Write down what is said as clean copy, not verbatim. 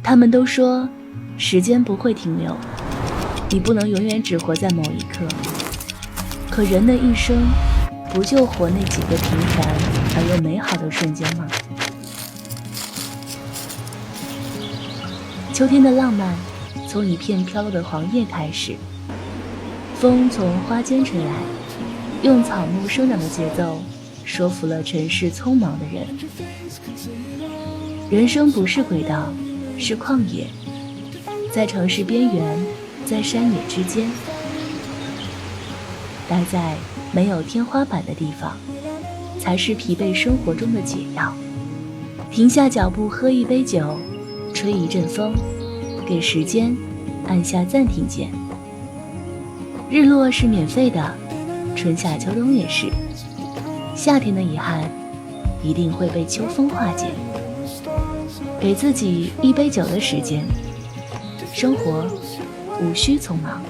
他们都说时间不会停留，你不能永远只活在某一刻，可人的一生不就活那几个平凡而又美好的瞬间吗？秋天的浪漫从一片飘落的黄叶开始，风从花间吹来，用草木生长的节奏说服了尘世匆忙的人。人生不是轨道，是旷野，在城市边缘，在山野之间，待在没有天花板的地方，才是疲惫生活中的解药。停下脚步，喝一杯酒，吹一阵风，给时间按下暂停键。日落是免费的，春夏秋冬也是。夏天的遗憾一定会被秋风化解。给自己一杯酒的时间，生活无需匆忙。